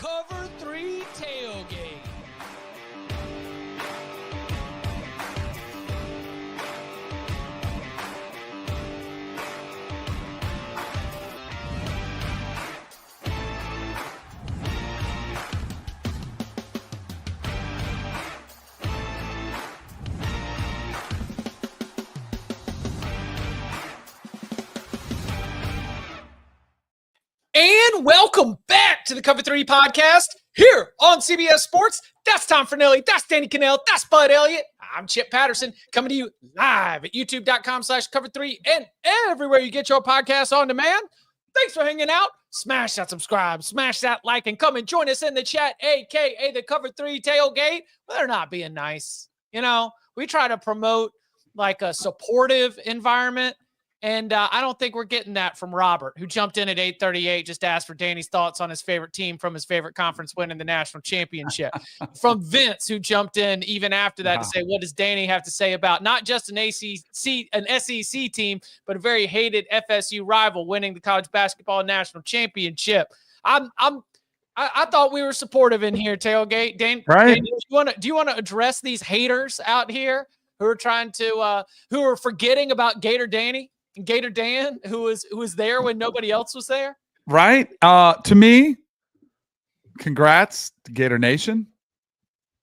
Cover 3 Tailgate. And welcome back to the Cover 3 podcast here on CBS Sports. That's Tom Fornelli. That's Danny Kanell. That's Bud Elliott. I'm Chip Patterson coming to you live at youtube.com/cover3 and everywhere you get your podcasts on demand. Thanks for hanging out. Smash that subscribe, smash that like, and come and join us in the chat, a.k.a. the Cover 3 Tailgate. Well, they're not being nice. You know, we try to promote like a supportive environment. And I don't think we're getting that from Robert, who jumped in at 8:38, just asked for Danny's thoughts on his favorite team from his favorite conference winning the national championship. From Vince, who jumped in even after that to say, what does Danny have to say about not just an SEC team, but a very hated FSU rival winning the college basketball national championship. I thought we were supportive in here, Tailgate. Danny, do you want to address these haters out here who are trying to who are forgetting about Gator Danny? Gator Dan, who was there when nobody else was there? Right. To me, congrats to Gator Nation.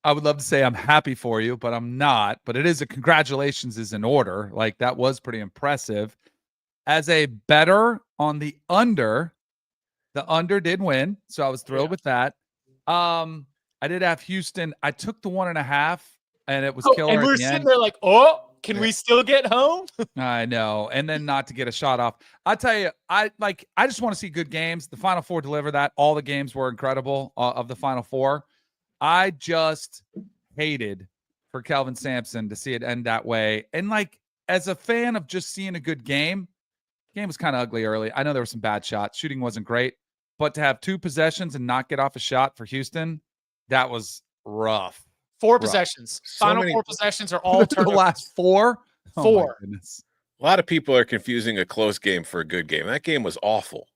I would love to say I'm happy for you, but I'm not. But it is a congratulations is in order. Like, that was pretty impressive. As a better on the under did win, so I was thrilled with that. I did have Houston. I took the 1.5, and it was killer. And we're sitting there like, oh. Can we still get home? I know. And then not to get a shot off. I'll tell you, I just want to see good games. The Final Four deliver that. All the games were incredible of the Final Four. I just hated for Kelvin Sampson to see it end that way. And like, as a fan of just seeing a good game, the game was kind of ugly early. I know there were some bad shots. Shooting wasn't great. But to have 2 possessions and not get off a shot for Houston, that was rough. 4 possessions. Final 4 possessions are all the last 4. 4. Oh my goodness. A lot of people are confusing a close game for a good game. That game was awful.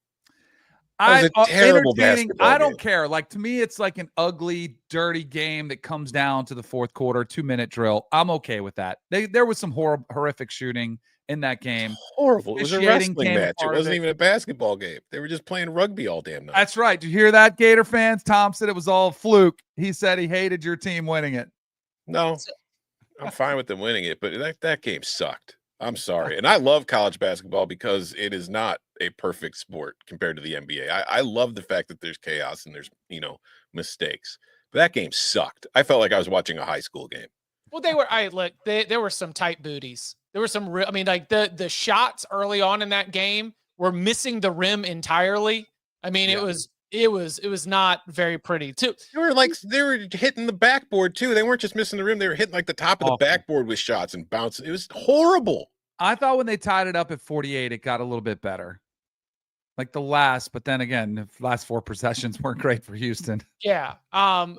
That was a terrible basketball I don't game. care. Like, to me, it's like an ugly, dirty game that comes down to the fourth quarter, 2-minute drill. I'm okay with that. There was some horrific shooting in that game. Horrible. It was a wrestling match. It wasn't even a basketball game. They were just playing rugby all damn night. That's right. Did you hear that, Gator fans? Tom said it was all fluke. He said he hated your team winning it. No, I'm fine with them winning it, but that game sucked. I'm sorry. And I love college basketball because it is not a perfect sport compared to the NBA. I love the fact that there's chaos and there's, mistakes. But that game sucked. I felt like I was watching a high school game. Well, there were some tight booties. There were some the shots early on in that game were missing the rim entirely. I mean, it was not very pretty too. They were hitting the backboard too. They weren't just missing the rim. They were hitting like the top of the backboard with shots and bouncing. It was horrible. I thought when they tied it up at 48, it got a little bit better. Like but then again, the last 4 possessions weren't great for Houston. Yeah.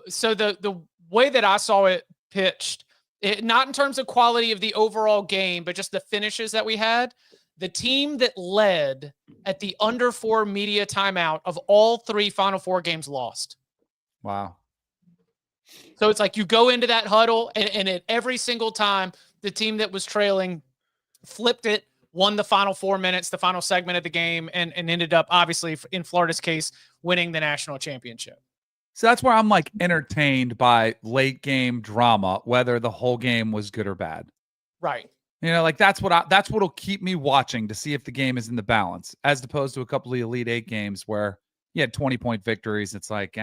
So the way that I saw it pitched, not in terms of quality of the overall game, but just the finishes that we had. The team that led at the under 4 media timeout of all 3 Final Four games lost. Wow. So it's like you go into that huddle, and at every single time, the team that was trailing flipped it, won the final 4 minutes, the final segment of the game, and ended up, obviously, in Florida's case, winning the national championship. So that's where I'm like entertained by late game drama, whether the whole game was good or bad. Right. Like that's what'll keep me watching to see if the game is in the balance, as opposed to a couple of Elite 8 games where you had 20-point victories. It's like,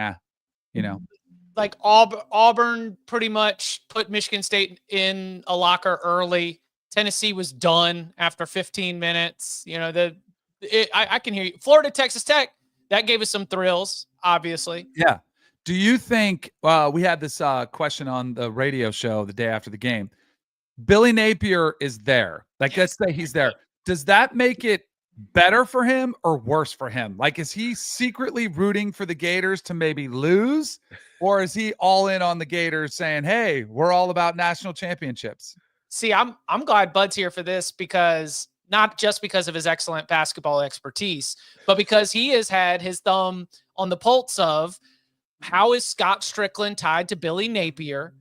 like Auburn pretty much put Michigan State in a locker early. Tennessee was done after 15 minutes. I can hear you. Florida, Texas Tech, that gave us some thrills, obviously. Yeah. Do you think we had this question on the radio show the day after the game? Billy Napier is there. Like, let's say he's there. Does that make it better for him or worse for him? Like, is he secretly rooting for the Gators to maybe lose, or is he all in on the Gators saying, hey, we're all about national championships? See, I'm glad Bud's here for this, because not just because of his excellent basketball expertise, but because he has had his thumb on the pulse of how is Scott Strickland tied to Billy Napier?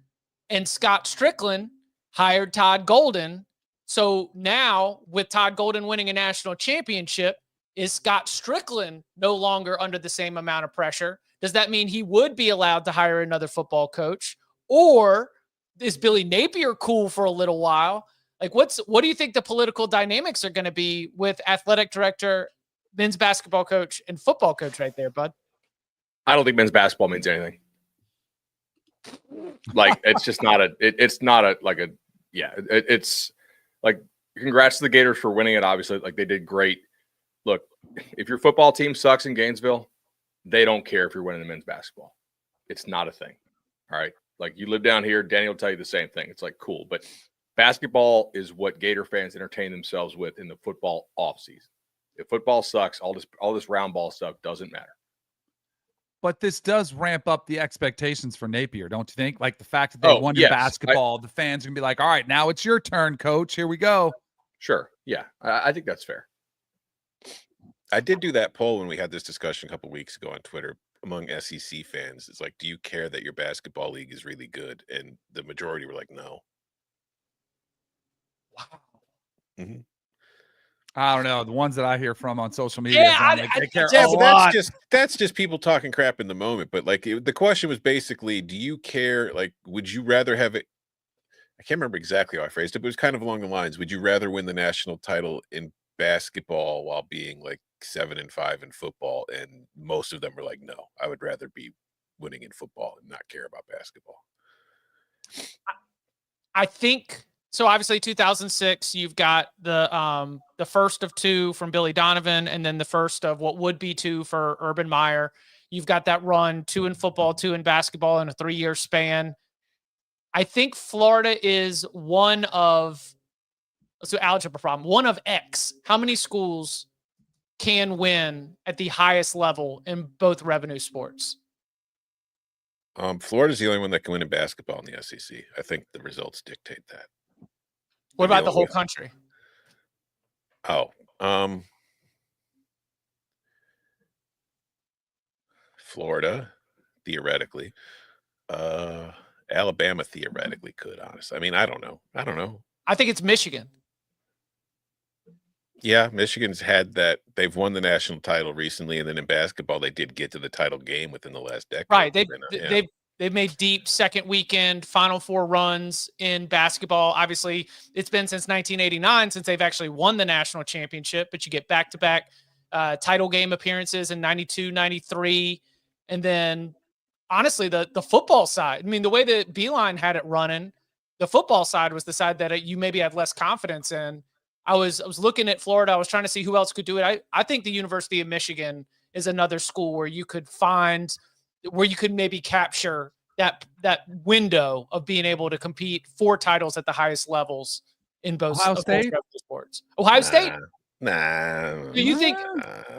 And Scott Strickland hired Todd Golden. So now, with Todd Golden winning a national championship, is Scott Strickland no longer under the same amount of pressure? Does that mean he would be allowed to hire another football coach? Or is Billy Napier cool for a little while? Like, what do you think the political dynamics are going to be with athletic director, men's basketball coach, and football coach right there, bud? I don't think men's basketball means anything. Like, it's just not it's like, congrats to the Gators for winning it. Obviously, like, they did great. Look, if your football team sucks in Gainesville, they don't care if you're winning the men's basketball. It's not a thing. All right. Like, you live down here, Danny will tell you the same thing. It's like, cool. But basketball is what Gator fans entertain themselves with in the football offseason. If football sucks, all this round ball stuff doesn't matter. But this does ramp up the expectations for Napier, don't you think? Like, the fact that they won in basketball, the fans are going to be like, all right, now it's your turn, coach. Here we go. Sure. Yeah. I think that's fair. I did do that poll when we had this discussion a couple weeks ago on Twitter among SEC fans. It's like, do you care that your basketball league is really good? And the majority were like, no. Wow. Mm-hmm. I don't know. The ones that I hear from on social media, they care yeah, a but lot. that's just people talking crap in the moment. But like, the question was basically, do you care? Like, would you rather have it? I can't remember exactly how I phrased it, but it was kind of along the lines: would you rather win the national title in basketball while being like 7-5 in football? And most of them were like, no, I would rather be winning in football and not care about basketball. I think so. Obviously, 2006, you've got the first of two from Billy Donovan, and then the first of what would be two for Urban Meyer. You've got that run, 2 in football, 2 in basketball in a 3-year span. I think Florida is one of, let's do algebra problem, one of X. How many schools can win at the highest level in both revenue sports? Florida's the only one that can win in basketball in the SEC. I think the results dictate that. What about the whole country? Florida, theoretically. Alabama theoretically could, honestly. I mean, I don't know. I think it's Michigan. Yeah, Michigan's had that. They've won the national title recently, and then in basketball, they did get to the title game within the last decade. Right. They've made deep second weekend Final Four runs in basketball. Obviously, it's been since 1989 since they've actually won the national championship, but you get back-to-back title game appearances in 92, 93. And then, honestly, the football side, I mean, the way that Beeline had it running, the football side was the side that you maybe had less confidence in. I was looking at Florida. I was trying to see who else could do it. I think the University of Michigan is another school where you could maybe capture that window of being able to compete for titles at the highest levels in both sports. Ohio State? Nah. Do you think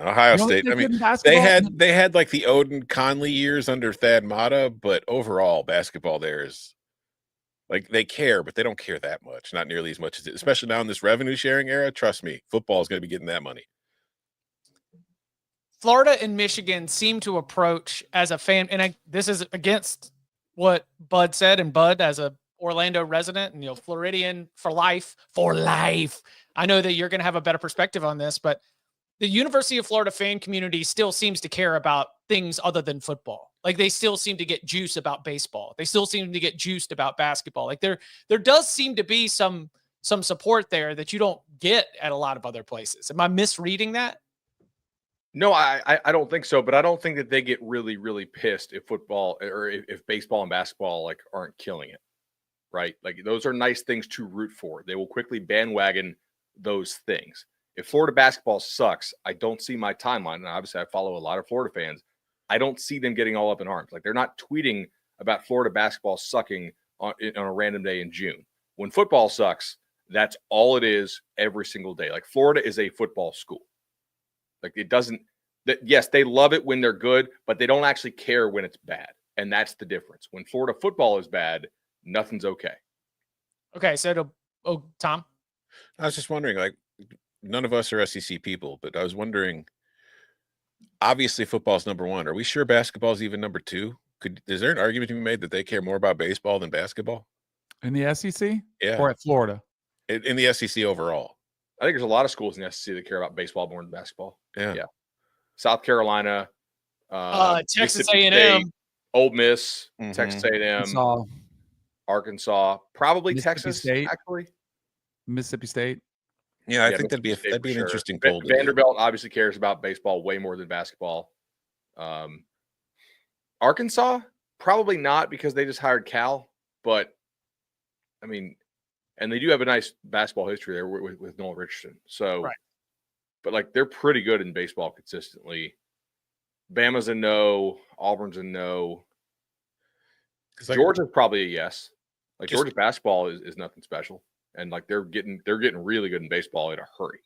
Ohio State? I mean, they had like the Odin Conley years under Thad Matta, but overall basketball there is like, they care, but they don't care that much. Not nearly as much as it, especially now in this revenue sharing era. Trust me, football is going to be getting that money. Florida and Michigan seem to approach as a fan, and this is against what Bud said, and Bud as a Orlando resident and Floridian for life. I know that you're going to have a better perspective on this, but the University of Florida fan community still seems to care about things other than football. Like, they still seem to get juice about baseball. They still seem to get juiced about basketball. Like, there does seem to be some support there that you don't get at a lot of other places. Am I misreading that? No, I don't think so, but I don't think that they get really, really pissed if football or if baseball and basketball like aren't killing it, right? Like, those are nice things to root for. They will quickly bandwagon those things. If Florida basketball sucks, I don't see my timeline, and obviously I follow a lot of Florida fans. I don't see them getting all up in arms. Like, they're not tweeting about Florida basketball sucking on a random day in June. When football sucks, that's all it is every single day. Like, Florida is a football school. Like, it doesn't – yes, they love it when they're good, but they don't actually care when it's bad, and that's the difference. When Florida football is bad, nothing's okay. Okay, so Tom? I was just wondering, like, none of us are SEC people, but I was wondering, obviously football's number one. Are we sure basketball's even number two? Is there an argument to be made that they care more about baseball than basketball? In the SEC? Yeah. Or at Florida? In the SEC overall. I think there's a lot of schools in the SEC that care about baseball more than basketball. Yeah. South Carolina, Texas Mississippi A&M. State, Ole Miss, Mhm. Texas A&M, Arkansas, probably Mississippi Texas, State. actually. Mississippi State. Yeah, I think that'd Mississippi State be for an sure. interesting poll. to do. Vanderbilt obviously cares about baseball way more than basketball. Arkansas, probably not because they just hired Cal, but I mean, and they do have a nice basketball history there with Noel Richardson. So, Right. But like they're pretty good in baseball consistently. Bama's a no, Auburn's a no. Georgia's probably a yes. Like Georgia's basketball is nothing special, and like they're getting really good in baseball in a hurry.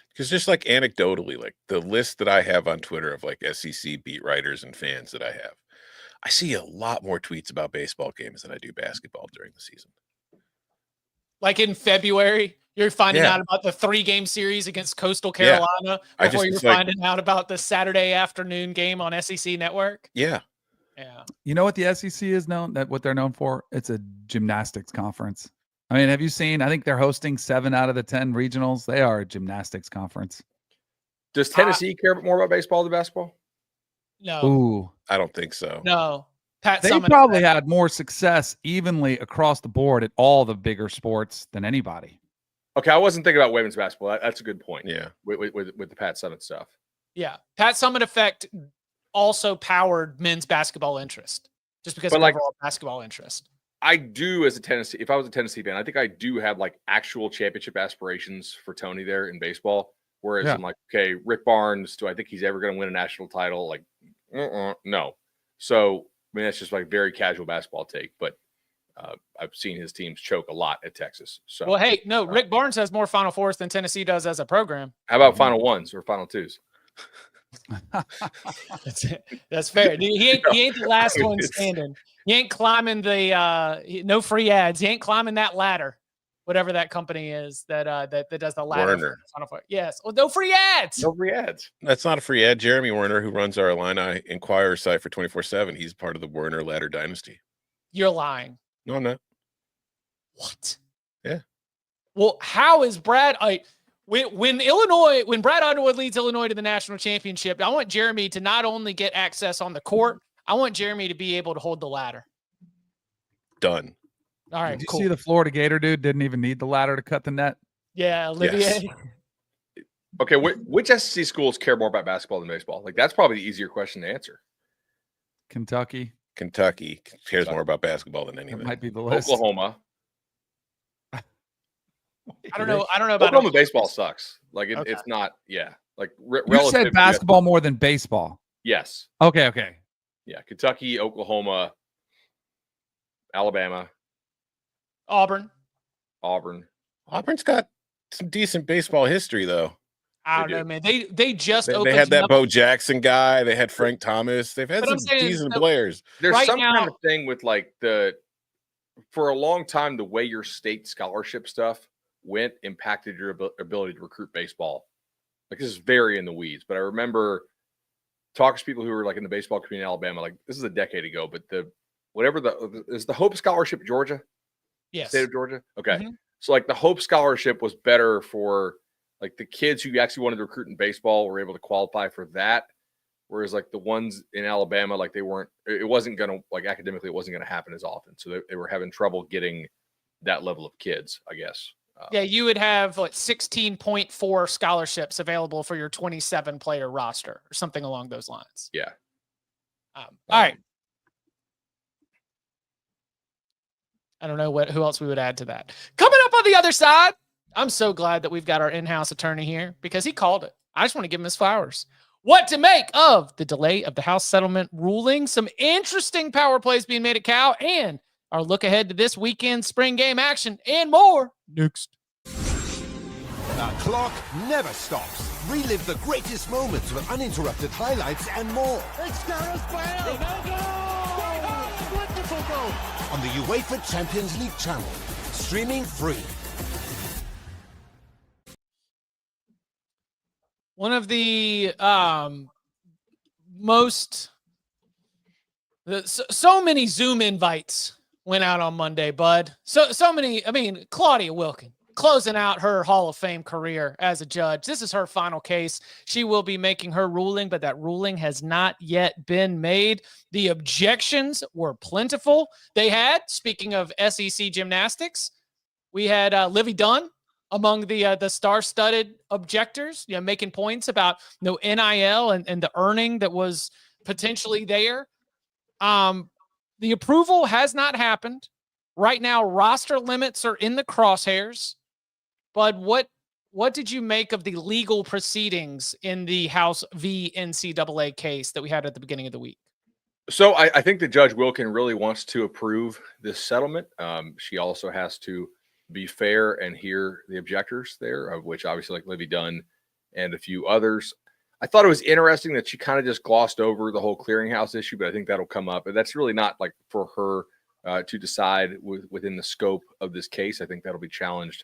Because just like anecdotally, like the list that I have on Twitter of like SEC beat writers and fans that I have, I see a lot more tweets about baseball games than I do basketball during the season. Like in February, you're finding out about the 3-game series against Coastal Carolina before you're finding out about the Saturday afternoon game on SEC Network. Yeah. Yeah. You know what the SEC is known what they're known for? It's a gymnastics conference. I mean, have you seen? I think they're hosting 7 out of the 10 regionals. They are a gymnastics conference. Does Tennessee care more about baseball than basketball? No. Ooh, I don't think so. No. They probably had more success evenly across the board at all the bigger sports than anybody. Okay, I wasn't thinking about women's basketball. That's a good point. Yeah, with the Pat Summitt stuff. Yeah, Pat Summitt effect also powered men's basketball interest, just because of overall basketball interest. I do, as a Tennessee, if I was a Tennessee fan, I think I do have like actual championship aspirations for Tony there in baseball. Whereas I'm like, okay, Rick Barnes, do I think he's ever going to win a national title? Like, no. So, I mean, that's just like very casual basketball take, but I've seen his teams choke a lot at Texas. So, well, hey, no, Rick Barnes has more Final Fours than Tennessee does as a program. How about Final Ones or Final Twos? That's fair. He ain't the last one standing. He ain't climbing the no free ads. He ain't climbing that ladder, whatever that company is that does the ladder. Werner. Final Four. Yes. Well, no free ads. No free ads. That's not a free ad. Jeremy Werner, who runs our Illini Inquirer site for 24/7, he's part of the Werner ladder dynasty. You're lying. No, I'm not. What? Yeah. Well, how is Brad? When Brad Underwood leads Illinois to the national championship, I want Jeremy to not only get access on the court, I want Jeremy to be able to hold the ladder. Done. All right. Did cool. you see the Florida Gator dude didn't even need the ladder to cut the net? Yeah, Olivier. Yes. Okay, which SEC schools care more about basketball than baseball? Like that's probably the easier question to answer. Kentucky cares more about basketball than anything. That might be the list. Oklahoma. I don't know about Oklahoma baseball sucks. Like it's not. Yeah, like you said basketball more than baseball. Yes. Okay. Yeah, Kentucky, Oklahoma, Alabama, Auburn. Auburn's got some decent baseball history, though. I don't know, man. They just they had that Bo Jackson guy. They had Frank Thomas. They've had some decent players. There's right some kind of thing with like for a long time, the way your state scholarship stuff went impacted your ability to recruit baseball. Like this is very in the weeds, but I remember talking to people who were like in the baseball community in Alabama. Like this is a decade ago, but is the Hope Scholarship Georgia? Yes. State of Georgia. Okay. Mm-hmm. So like the Hope Scholarship was better for like the kids who actually wanted to recruit in baseball were able to qualify for that. Whereas like the ones in Alabama, like it wasn't going to like academically, it wasn't going to happen as often. So they were having trouble getting that level of kids, I guess. Yeah. You would have like 16.4 scholarships available for your 27 player roster or something along those lines. Yeah. All right. I don't know who else we would add to that. Coming up on the other side, I'm so glad that we've got our in-house attorney here because he called it. I just want to give him his flowers. What to make of the delay of the House settlement ruling, some interesting power plays being made at Cal, and our look ahead to this weekend spring game action and more next. The clock never stops. Relive the greatest moments with uninterrupted highlights and more. It's Gareth Bale! Ronaldo! Wonderful goal! On the UEFA Champions League channel. Streaming free. One of the most So many Zoom invites went out on Monday, Bud. So many. I mean, Claudia Wilkin closing out her Hall of Fame career as a judge. This is her final case. She will be making her ruling, but that ruling has not yet been made. The objections were plentiful. They had, speaking of SEC gymnastics, we had Livy Dunn among the star-studded objectors, making points about NIL and the earning that was potentially there. The approval has not happened. Right now, roster limits are in the crosshairs. But what did you make of the legal proceedings in the House v. NCAA case that we had at the beginning of the week? So I think that Judge Wilkin really wants to approve this settlement. She also has to be fair and hear the objectors there, of which obviously like Livy Dunn and a few others. I thought it was interesting that she kind of just glossed over the whole clearinghouse issue, but I think that'll come up. And that's really not like for her to decide within the scope of this case. I think that'll be challenged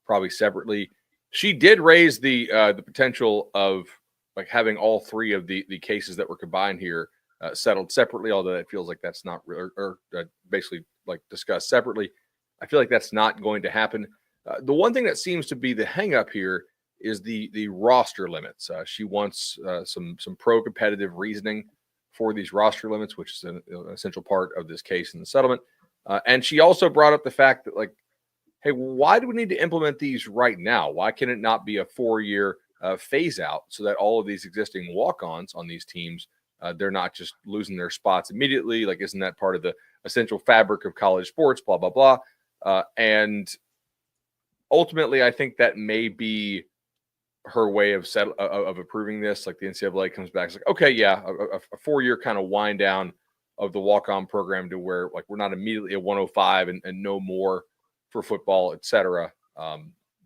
probably separately. She did raise the potential of like having all three of the cases that were combined here settled separately, although it feels like that's not or basically like discussed separately. I feel like that's not going to happen. The one thing that seems to be the hang up here is the roster limits. She wants some pro-competitive reasoning for these roster limits, which is an essential part of this case in the settlement. And she also brought up the fact that, like, hey, why do we need to implement these right now? Why can it not be a 4-year phase out so that all of these existing walk-ons on these teams, they're not just losing their spots immediately? Like, isn't that part of the essential fabric of college sports, blah, blah, blah. And ultimately, I think that may be her way of approving this. Like the NCAA comes back, it's like, okay, yeah, a 4-year kind of wind down of the walk-on program to where like we're not immediately at 105 and no more for football, etc.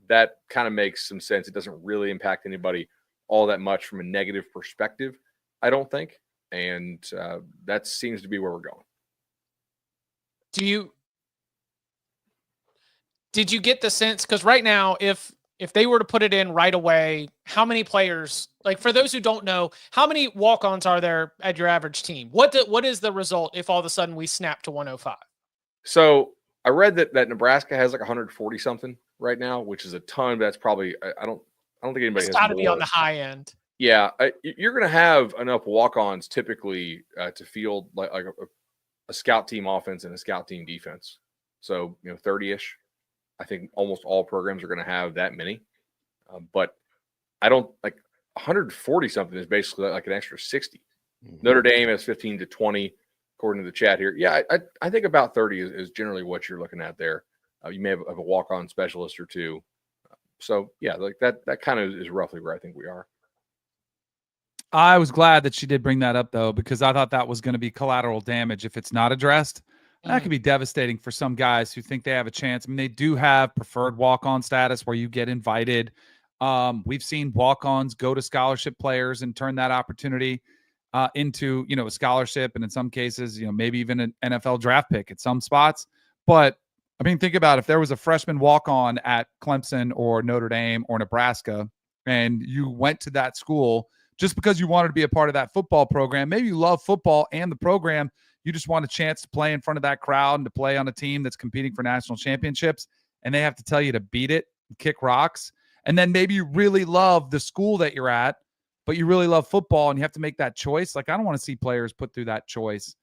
That kind of makes some sense. It doesn't really impact anybody all that much from a negative perspective, I don't think. And that seems to be where we're going. Did you get the sense, because right now, if they were to put it in right away, how many players, like for those who don't know, how many walk-ons are there at your average team? What is the result if all of a sudden we snap to 105? So I read that Nebraska has like 140 something right now, which is a ton. But that's probably I don't think anybody it's has got to be on the high end. Yeah, you're going to have enough walk-ons typically to field like a scout team offense and a scout team defense. So 30-ish. I think almost all programs are going to have that many, but I don't like 140 something is basically like an extra 60. Mm-hmm. Notre Dame has 15 to 20, according to the chat here. Yeah, I think about 30 is generally what you're looking at there. You may have a walk-on specialist or two. So yeah, like that kind of is roughly where I think we are. I was glad that she did bring that up though, because I thought that was going to be collateral damage if it's not addressed. That could be devastating for some guys who think they have a chance. I mean, they do have preferred walk-on status where you get invited. We've seen walk-ons go to scholarship players and turn that opportunity into, a scholarship. And in some cases, maybe even an NFL draft pick at some spots. But I mean, think about if there was a freshman walk-on at Clemson or Notre Dame or Nebraska, and you went to that school just because you wanted to be a part of that football program. Maybe you love football and the program. You just want a chance to play in front of that crowd and to play on a team that's competing for national championships, and they have to tell you to beat it and kick rocks. And then maybe you really love the school that you're at, but you really love football and you have to make that choice. Like, I don't want to see players put through that choice.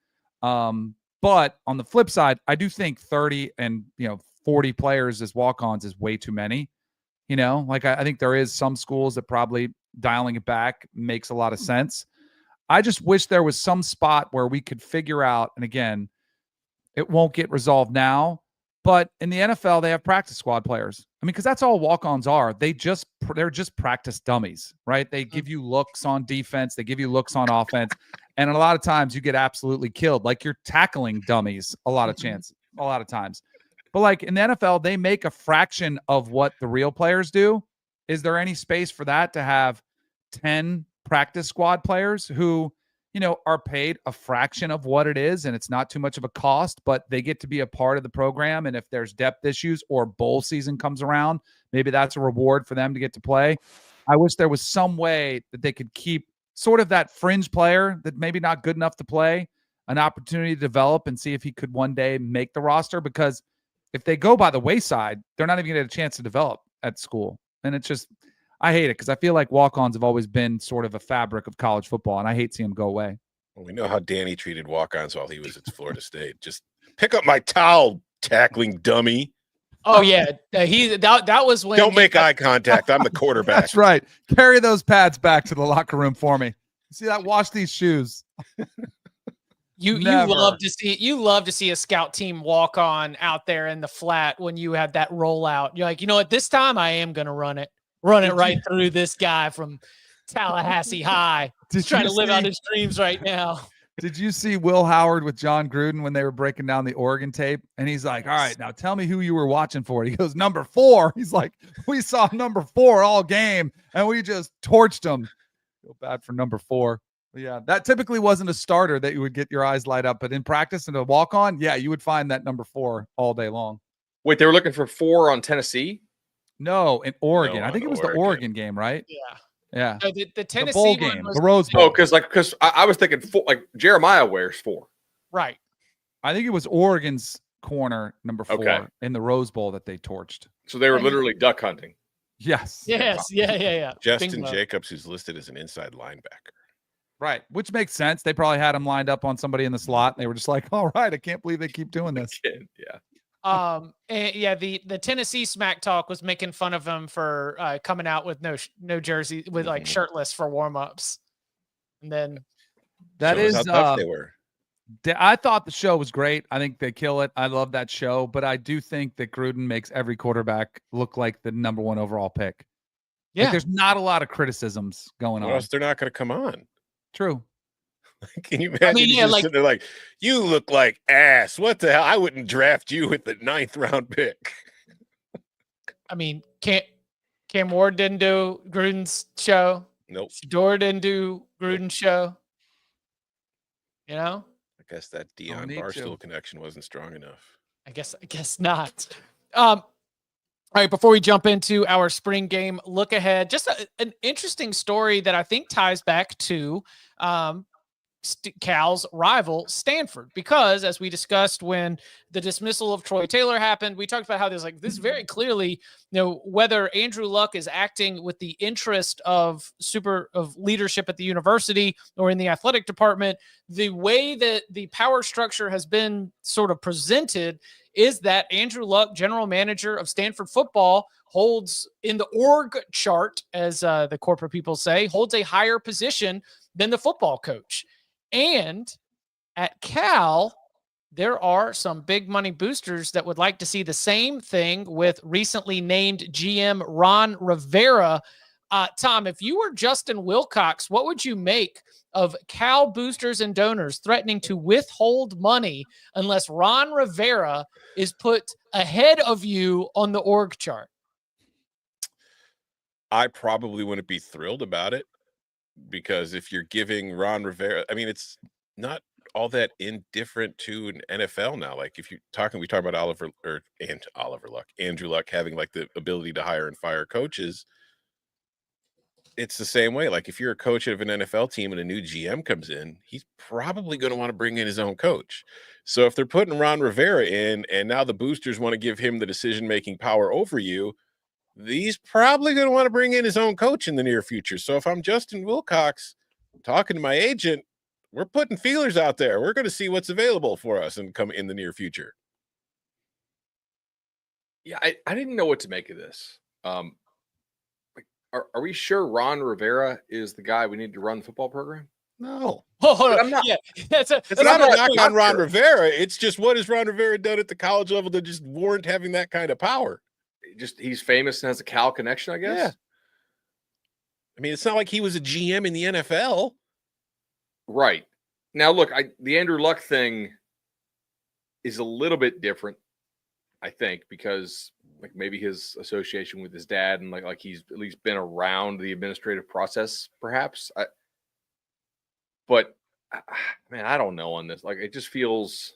But on the flip side, I do think 30 and 40 players as walk-ons is way too many. I think there is some schools that probably dialing it back makes a lot of sense. I just wish there was some spot where we could figure out, and again, it won't get resolved now, but in the NFL, they have practice squad players. I mean, because that's all walk-ons are. They're just practice dummies, right? They give you looks on defense. They give you looks on offense. And a lot of times you get absolutely killed. Like, you're tackling dummies a lot of times. But like in the NFL, they make a fraction of what the real players do. Is there any space for that to have 10 practice squad players who, are paid a fraction of what it is, and it's not too much of a cost, but they get to be a part of the program. And if there's depth issues or bowl season comes around, maybe that's a reward for them to get to play. I wish there was some way that they could keep sort of that fringe player that maybe not good enough to play, an opportunity to develop and see if he could one day make the roster, because if they go by the wayside, they're not even going to get a chance to develop at school. And it's just, I hate it because I feel like walk-ons have always been sort of a fabric of college football, and I hate seeing them go away. Well, we know how Danny treated walk-ons while he was at Florida State. Just pick up my towel, tackling dummy. Oh yeah, that was when. Don't make eye contact. I'm the quarterback. That's right. Carry those pads back to the locker room for me. See that? Wash these shoes. You love to see a scout team walk on out there in the flat when you have that rollout. You're like, you know what? This time I am going to run it right through this guy from Tallahassee High. He's trying to live out his dreams right now. Did you see Will Howard with John Gruden when they were breaking down the Oregon tape? And he's like, all right, now tell me who you were watching for. He goes, number 4. He's like, we saw number 4 all game, and we just torched him. Feel bad for number 4. But yeah, that typically wasn't a starter that you would get your eyes light up. But in practice and a walk-on, yeah, you would find that number 4 all day long. Wait, they were looking for 4 on Tennessee? No, in Oregon. No, I think it was the Oregon game, right? Yeah. Yeah. No, the Tennessee bowl one game, was, the Rose Bowl. Oh, because I was thinking 4, like Jeremiah wears 4. right. I think it was Oregon's corner number 4 Okay. in the Rose Bowl that they torched. So they were literally duck hunting. Yes. Yes. Yeah. Justin Bingo. Jacobs, who's listed as an inside linebacker. Right. Which makes sense. They probably had him lined up on somebody in the slot. And they were just like, all right, I can't believe they keep doing this. Yeah. And yeah, the Tennessee smack talk was making fun of him for coming out with no jersey, with like shirtless for warm-ups. And then That Shows is how tough they were. I thought the show was great. I think they kill it. I love that show, but I do think that Gruden makes every quarterback look like the number 1 overall pick. yeah, Like, there's not a lot of criticisms going Or on. else they're not going to come on. True. Can you imagine? mean, He's yeah, just like- sitting there like, you look like ass. What the hell? I wouldn't draft you with the 9th round pick. I mean, Cam Ward didn't do Gruden's show. Nope. Shador didn't do Gruden's show. You know, I guess that Dion need Barstool to. connection wasn't strong enough. I guess not. All right, before we jump into our spring game look ahead, just an interesting story that I think ties back to Cal's rival, Stanford, because as we discussed when the dismissal of Troy Taylor happened, we talked about how there's like this very clearly, whether Andrew Luck is acting with the interest of leadership at the university or in the athletic department, the way that the power structure has been sort of presented is that Andrew Luck, general manager of Stanford football, holds in the org chart, as the corporate people say, holds a higher position than the football coach. And at Cal, there are some big money boosters that would like to see the same thing with recently named GM Ron Rivera. Tom, if you were Justin Wilcox, what would you make of Cal boosters and donors threatening to withhold money unless Ron Rivera is put ahead of you on the org chart? I probably wouldn't be thrilled about it, because if you're giving Ron Rivera, I mean, it's not all that indifferent to an NFL now. Like if we talk about Andrew Luck having like the ability to hire and fire coaches. It's the same way. Like if you're a coach of an NFL team and a new GM comes in, he's probably going to want to bring in his own coach. So if they're putting Ron Rivera in and now the boosters want to give him the decision-making power over you, he's probably going to want to bring in his own coach in the near future. So if I'm Justin Wilcox talking to my agent, we're putting feelers out there. We're going to see what's available for us and come in the near future. Yeah, I didn't know what to make of this. Are we sure Ron Rivera is the guy we need to run the football program? No. Oh, hold on. I'm not- Yeah, It's not a knock on Ron Rivera. It's just, what has Ron Rivera done at the college level to just warrant having that kind of power? Just he's famous and has a Cal connection, I guess. Yeah. I mean, it's not like he was a GM in the NFL. Right. Now, look, the Andrew Luck thing is a little bit different, I think, because like maybe his association with his dad and like he's at least been around the administrative process, perhaps. But man, I don't know on this. Like, it just feels.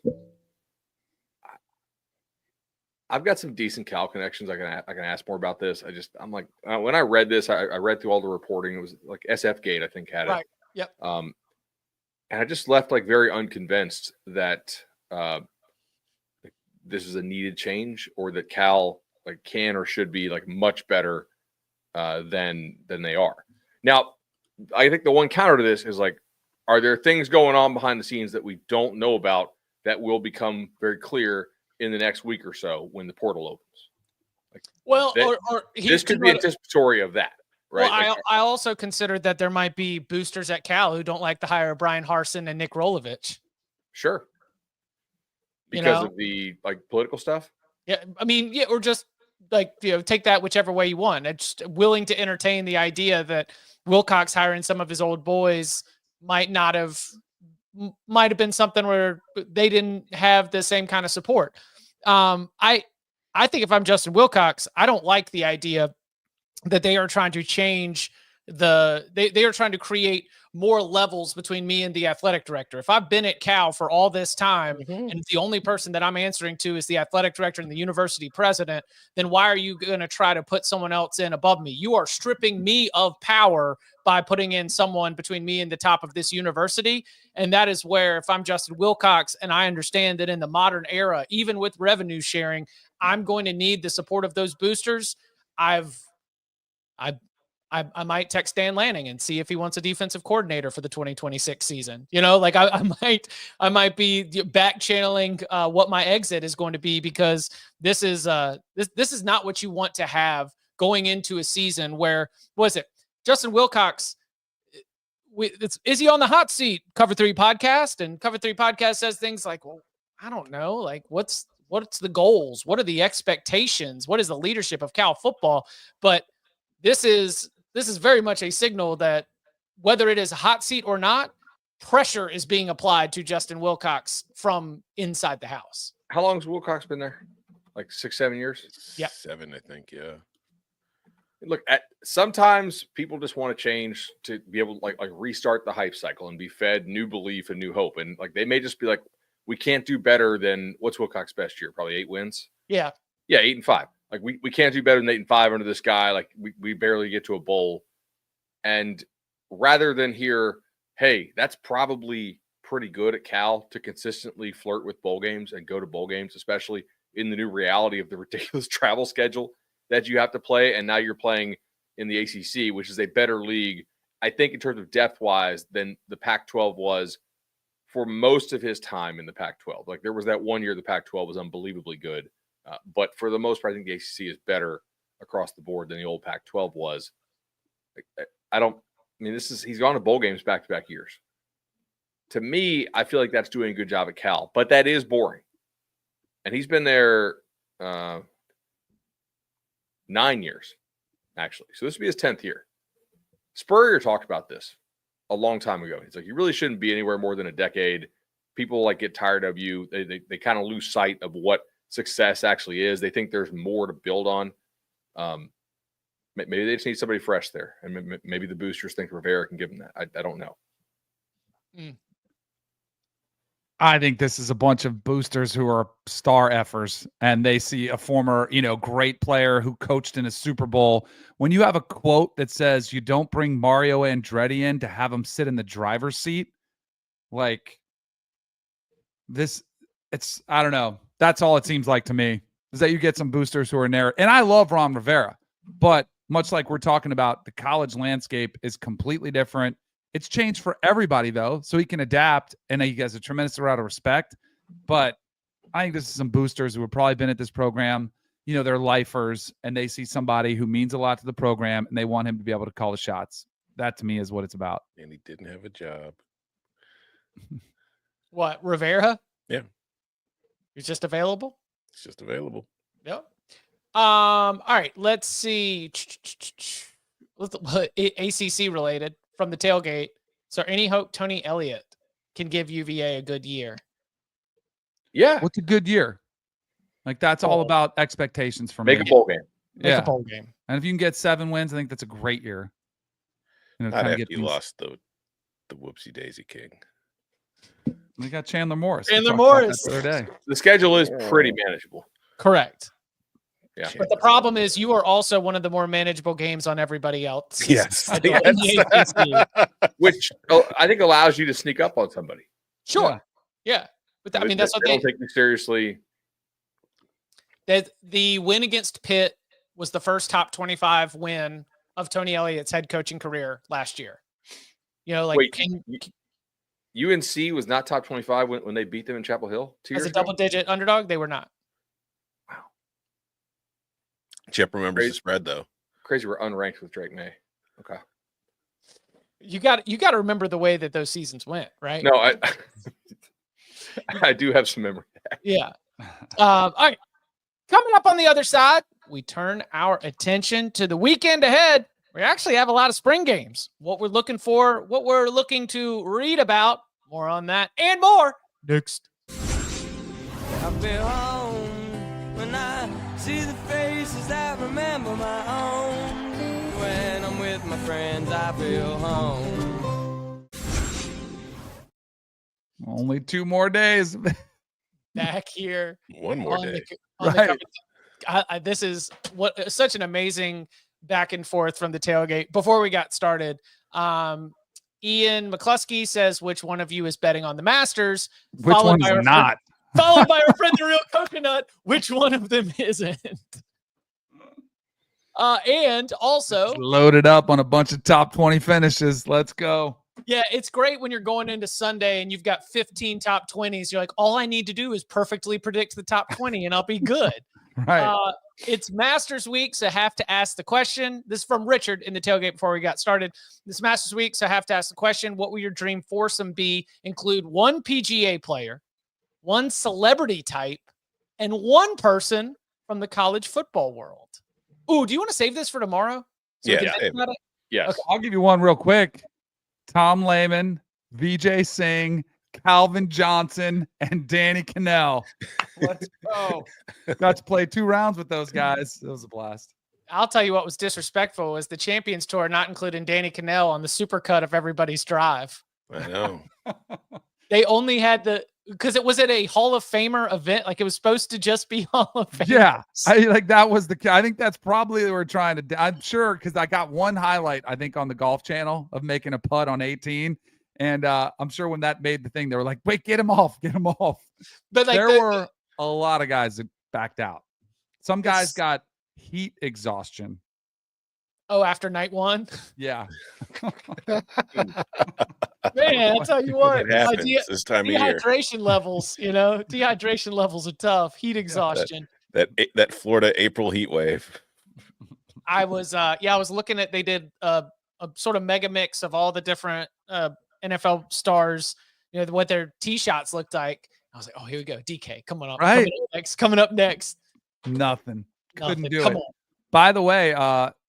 I've got some decent Cal connections. I can ask more about this. I'm like, when I read this, I read through all the reporting. It was like SF Gate, I think, had it. Right. Yep. And I just left like very unconvinced that this is a needed change, or that Cal like can or should be like much better than they are. Now, I think the one counter to this is like, are there things going on behind the scenes that we don't know about that will become very clear in the next week or so when the portal opens? Like, Well, this could be anticipatory of that, right? Well, I also considered that there might be boosters at Cal who don't like the hire of Brian Harsin and Nick Rolovich. Sure. Because of the like political stuff? Yeah. I mean, yeah, or just like, take that whichever way you want. I'm just willing to entertain the idea that Wilcox hiring some of his old boys might have been something where they didn't have the same kind of support. I think if I'm Justin Wilcox, I don't like the idea that they are trying to change they are trying to create more levels between me and the athletic director. If I've been at Cal for all this time and the only person that I'm answering to is the athletic director and the university president, then why are you going to try to put someone else in above me? You are stripping me of power by putting in someone between me and the top of this university. And that is where, if I'm Justin Wilcox, and I understand that in the modern era, even with revenue sharing, I'm going to need the support of those boosters. I might text Dan Lanning and see if he wants a defensive coordinator for the 2026 season. Like I might be back channeling what my exit is going to be, because this is not what you want to have going into a season where, was it Justin Wilcox? Is he on the hot seat? Cover 3 podcast, and Cover 3 podcast says things like, well, I don't know, like what's the goals? What are the expectations? What is the leadership of Cal football? But this is very much a signal that whether it is a hot seat or not, pressure is being applied to Justin Wilcox from inside the house. How long has Wilcox been there? Like 6-7 years? Yeah. 7, I think. Yeah. Look, sometimes people just want to change to be able to like restart the hype cycle and be fed new belief and new hope. And like, they may just be like, we can't do better than what's Wilcox's best year? Probably 8 wins. Yeah. Yeah. 8-5. Like we can't do better than 8-5 under this guy. Like we barely get to a bowl. And rather than hear, hey, that's probably pretty good at Cal to consistently flirt with bowl games and go to bowl games, especially in the new reality of the ridiculous travel schedule that you have to play. And now you're playing in the ACC, which is a better league, I think, in terms of depth wise than the Pac-12 was for most of his time in the Pac-12. Like there was that one year the Pac-12 was unbelievably good. But for the most part, I think the ACC is better across the board than the old Pac-12 was. He's gone to bowl games back-to-back years. To me, I feel like that's doing a good job at Cal, but that is boring. And he's been there 9 years, actually. So this would be his 10th year. Spurrier talked about this a long time ago. He's like, you really shouldn't be anywhere more than a decade. People like get tired of you. They kind of lose sight of what success actually is. They think there's more to build on. Maybe they just need somebody fresh there, and maybe the boosters think Rivera can give them that. I don't know. I think this is a bunch of boosters who are star effers, and they see a former, great player who coached in a Super Bowl. When you have a quote that says you don't bring Mario Andretti in to have him sit in the driver's seat, like this, I don't know. That's all it seems like to me, is that you get some boosters who are narrow. And I love Ron Rivera, but much like we're talking about, the college landscape is completely different. It's changed for everybody, though, so he can adapt, and he has a tremendous amount of respect. But I think this is some boosters who have probably been at this program. They're lifers, and they see somebody who means a lot to the program, and they want him to be able to call the shots. That, to me, is what it's about. And he didn't have a job. What, Rivera? Yeah. He's just available? It's just available. Yep. All right, let's see. ACC related from the tailgate. So any hope Tony Elliott can give UVA a good year? Yeah. What's a good year? Like, that's all about expectations for me. Make a bowl game. Make a bowl game. And if you can get 7 wins, I think that's a great year. Not after you lost the whoopsie daisy king. We got Chandler Morris. Chandler Morris. The other day. The schedule is pretty manageable. Correct. Yeah. But the problem is you are also one of the more manageable games on everybody else. Yes. In the ACC. Which I think allows you to sneak up on somebody. Sure. Yeah. But I mean, that's what they don't take you seriously. That the win against Pitt was the first top 25 win of Tony Elliott's head coaching career last year. You know, like UNC was not top 25 when they beat them in Chapel Hill 2 years as a ago? double-digit underdog, they were not. Wow. Chip remembers the spread though. Crazy, we're unranked with Drake May. Okay. You got to remember the way that those seasons went, right? No, I do have some memory. Yeah. All right. Coming up on the other side, we turn our attention to the weekend ahead. We actually have a lot of spring games. What we're looking for, what we're looking to read about, more on that and more next. I feel home when I see the faces that remember my own. When I'm with my friends, I feel home. Only 2 more days. Back here. One more day. This is such an amazing back and forth from the tailgate. Before we got started, Ian McCluskey says, which one of you is betting on the Masters? Which one is not? Followed by our friend, the Real Coconut. Which one of them isn't? And also loaded up on a bunch of top 20 finishes. Let's go. Yeah, it's great when you're going into Sunday and you've got 15 top 20s. You're like, all I need to do is perfectly predict the top 20 and I'll be good. Right. It's Masters week, so I have to ask the question. This is from Richard in the tailgate before we got started. This Masters week, so I have to ask the question, what will your dream foursome be? Include one PGA player, one celebrity type, and one person from the college football world. Ooh, do you want to save this for tomorrow? Yeah. Yes. Okay, I'll give you one real quick. Tom Lehman, VJ Singh, Calvin Johnson, and Danny Kanell. Let's go. Got to play 2 rounds with those guys. It was a blast. I'll tell you what was disrespectful was the Champions Tour not including Danny Kanell on the supercut of everybody's drive. I know. They only had because it was at a Hall of Famer event. Like it was supposed to just be Hall of Famer. Yeah. I think that's probably what we're trying to, I'm sure. Cause I got one highlight, I think on the Golf Channel of making a putt on 18. And I'm sure when that made the thing, they were like, wait, get him off. But like there were a lot of guys that backed out. Some guys got heat exhaustion. Oh, after night 1? Yeah. Man, I'll tell you what. It happens this time of year. Dehydration levels, dehydration levels are tough. Heat exhaustion. That Florida April heat wave. I was looking at, they did a sort of mega mix of all the different NFL stars, what their tee shots looked like. I was like, oh, here we go. DK coming up. Right. Coming up next. Nothing. Couldn't do Come it. on. By the way,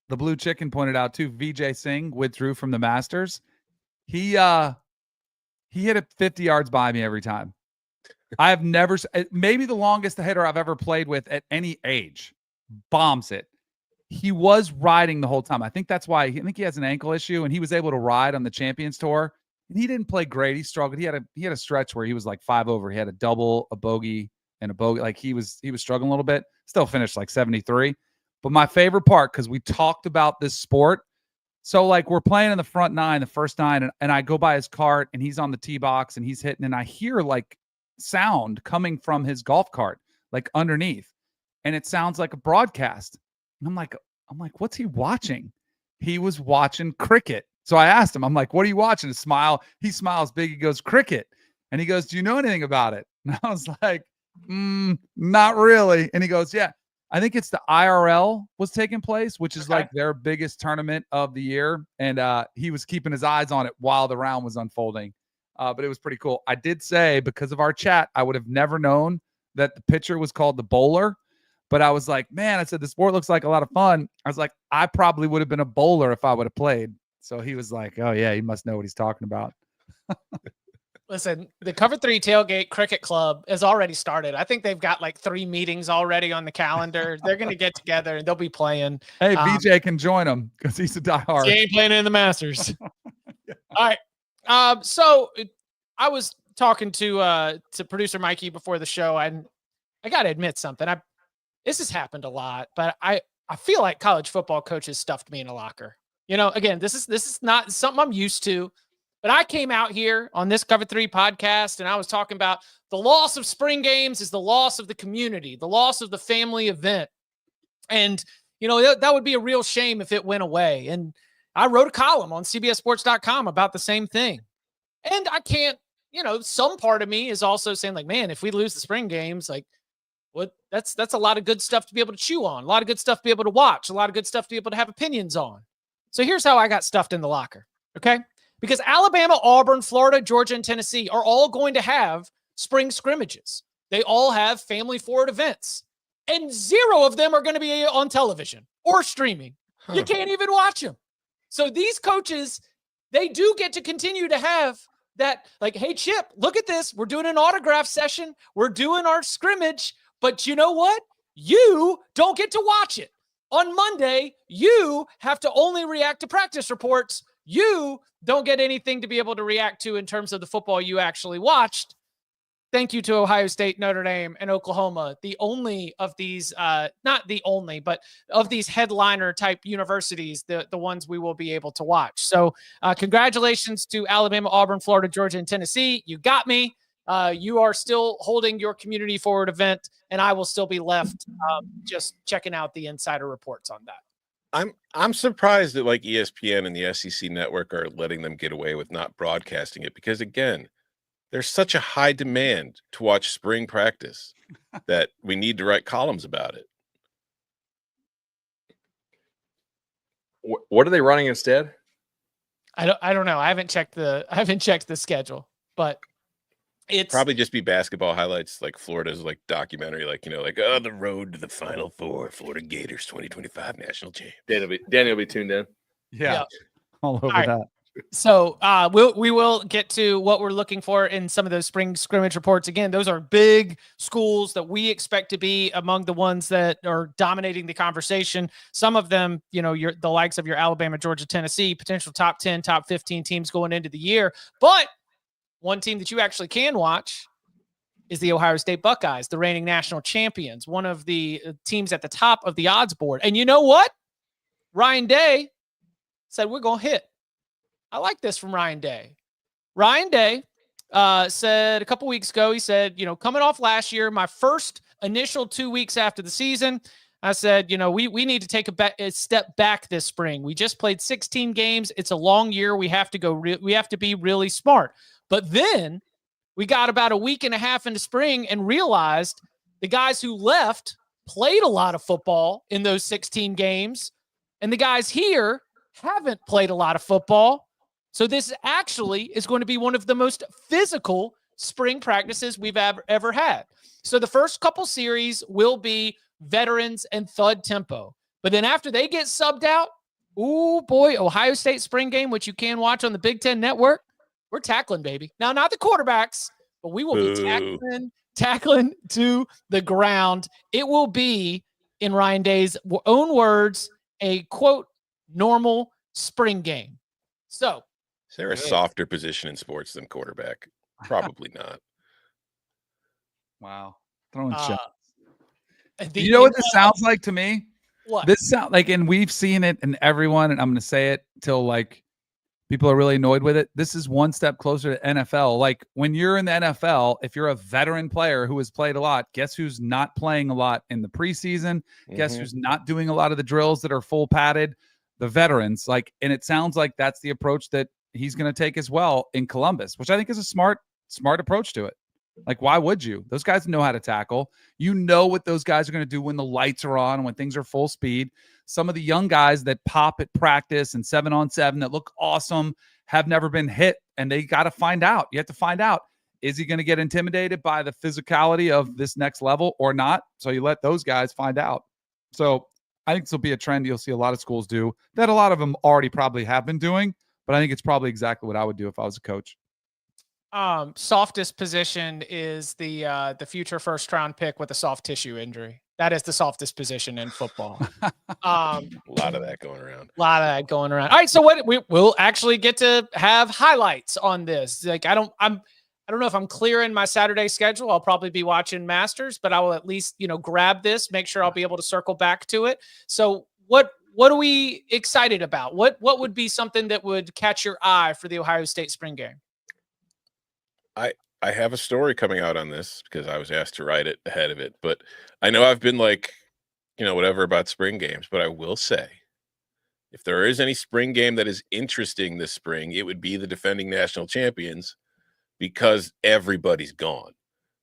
the Blue Chicken pointed out too, VJ Singh withdrew from the Masters. He hit it 50 yards by me every time. I have never, maybe the longest hitter I've ever played with at any age. Bombs it. He was riding the whole time. I think that's why. I think he has an ankle issue, and he was able to ride on the Champions Tour. And he didn't play great. He struggled. He had a stretch where he was like 5 over. He had a double, a bogey, and a bogey. Like he was struggling a little bit. Still finished like 73. But my favorite part, because we talked about this sport. So like we're playing in the front 9, the first 9, and I go by his cart, and he's on the tee box, and he's hitting, and I hear like sound coming from his golf cart, like underneath, and it sounds like a broadcast. And I'm like, what's he watching? He was watching cricket. So I asked him, I'm like, what are you watching? He smiles big. He goes, cricket. And he goes, do you know anything about it? And I was like, not really. And he goes, yeah, I think it's the IRL was taking place, which is like their biggest tournament of the year. And he was keeping his eyes on it while the round was unfolding. But it was pretty cool. I did say, because of our chat, I would have never known that the pitcher was called the bowler. But I was like, man, I said, the sport looks like a lot of fun. I was like, I probably would have been a bowler if I would have played. So he was like, oh, yeah, he must know what he's talking about. Listen, the Cover 3 Tailgate Cricket Club has already started. I think they've got like 3 meetings already on the calendar. They're going to get together and they'll be playing. Hey, VJ can join them because he's a diehard. He ain't playing in the Masters. All right. So I was talking to producer Mikey before the show, and I got to admit something. this has happened a lot, but I feel like college football coaches stuffed me in a locker. You know, again, this is not something I'm used to, but I came out here on this Cover 3 podcast and I was talking about the loss of spring games is the loss of the community, the loss of the family event. And, you know, that would be a real shame if it went away. And I wrote a column on CBSSports.com about the same thing. And I can't, you know, some part of me is also saying like, man, if we lose the spring games, like, what that's a lot of good stuff to be able to chew on, a lot of good stuff to be able to watch, a lot of good stuff to be able to have opinions on. So here's how I got stuffed in the locker. Okay. Because Alabama, Auburn, Florida, Georgia, and Tennessee are all going to have spring scrimmages. They all have family forward events, and 0 of them are going to be on television or streaming. You can't even watch them. So these coaches, they do get to continue to have that, like, hey, Chip, look at this. We're doing an autograph session. We're doing our scrimmage. But you know what? You don't get to watch it. On Monday, you have to only react to practice reports. You don't get anything to be able to react to in terms of the football you actually watched. Thank you to Ohio State, Notre Dame, and Oklahoma, the only of these, not the only, but of these headliner type universities, the ones we will be able to watch. So congratulations to Alabama, Auburn, Florida, Georgia, and Tennessee. You got me. You are still holding your community forward event, and I will still be left just checking out the insider reports on that. I'm surprised that like ESPN and the SEC network are letting them get away with not broadcasting it, because again, there's such a high demand to watch spring practice that we need to write columns about it. What are they running instead? I don't know. I haven't checked the schedule, but it's probably just be basketball highlights, like Florida's like documentary, like, you know, like, oh, the road to the Final Four, Florida Gators 2025 national champ. Danny will be tuned in. Yeah. All over right. that. So we will get to what we're looking for in some of those spring scrimmage reports. Again, those are big schools that we expect to be among the ones that are dominating the conversation. Some of them, you know, the likes of your Alabama, Georgia, Tennessee, potential top 10, top 15 teams going into the year. But one team that you actually can watch is the Ohio State Buckeyes, the reigning national champions, one of the teams at the top of the odds board. And you know what? Ryan Day said, we're going to hit. I like this from Ryan Day. Ryan Day said a couple weeks ago, he said, you know, coming off last year, my first initial 2 weeks after the season, I said, you know, we need to take a step back this spring. We just played 16 games. It's a long year. We have to we have to be really smart. But then we got about a week and a half into spring and realized the guys who left played a lot of football in those 16 games. And the guys here haven't played a lot of football. So this actually is going to be one of the most physical spring practices we've ever had. So the first couple series will be veterans and thud tempo. But then after they get subbed out, oh boy, Ohio State spring game, which you can watch on the Big Ten Network, we're tackling, baby. Now, not the quarterbacks, but we will be tackling to the ground. It will be, in Ryan Day's own words, a, quote, normal spring game. So, is there a softer position in sports than quarterback? Probably not. Wow. Throwing shots. You know what this sounds like to me? What? This sound like, and we've seen it in everyone, and I'm going to say it till like people are really annoyed with it. This is one step closer to NFL. Like when you're in the NFL, if you're a veteran player who has played a lot, guess who's not playing a lot in the preseason? Guess who's not doing a lot of the drills that are full padded? The veterans. Like, and it sounds like that's the approach that he's going to take as well in Columbus, which I think is a smart approach to it. Like, why would you? Those guys know how to tackle. You know what those guys are going to do when the lights are on, when things are full speed. Some of the young guys that pop at practice and 7-on-7 that look awesome have never been hit, and they got to find out. You have to find out, is he going to get intimidated by the physicality of this next level or not? So you let those guys find out. So I think this will be a trend you'll see a lot of schools do that a lot of them already probably have been doing, but I think it's probably exactly what I would do if I was a coach. Softest position is the future first round pick with a soft tissue injury. That is the softest position in football. A lot of that going around. All right. So what we'll actually get to have highlights on this. Like I'm I don't know if I'm clearing my Saturday schedule. I'll probably be watching Masters, but I will at least, grab this, make sure I'll be able to circle back to it. So what are we excited about? What would be something that would catch your eye for the Ohio State spring game? I have a story coming out on this because I was asked to write it ahead of it, but I know I've been like, whatever about spring games, but I will say, if there is any spring game that is interesting this spring, it would be the defending national champions because everybody's gone.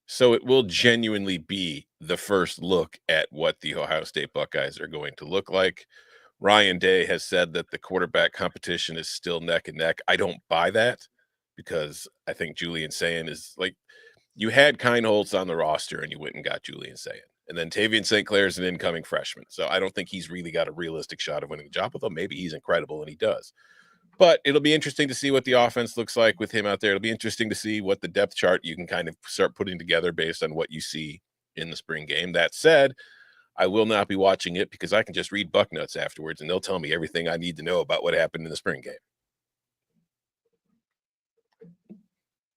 So it will genuinely be the first look at what the Ohio State Buckeyes are going to look like. Ryan Day has said that the quarterback competition is still neck and neck. I don't buy that because I think Julian Sayin is like, you had Kineholz on the roster and you went and got Julian Sayin. And then Tavian St. Clair is an incoming freshman. So I don't think he's really got a realistic shot of winning the job, although maybe he's incredible and he does. But it'll be interesting to see what the offense looks like with him out there. It'll be interesting to see what the depth chart you can kind of start putting together based on what you see in the spring game. That said, I will not be watching it because I can just read Bucknuts afterwards and they'll tell me everything I need to know about what happened in the spring game.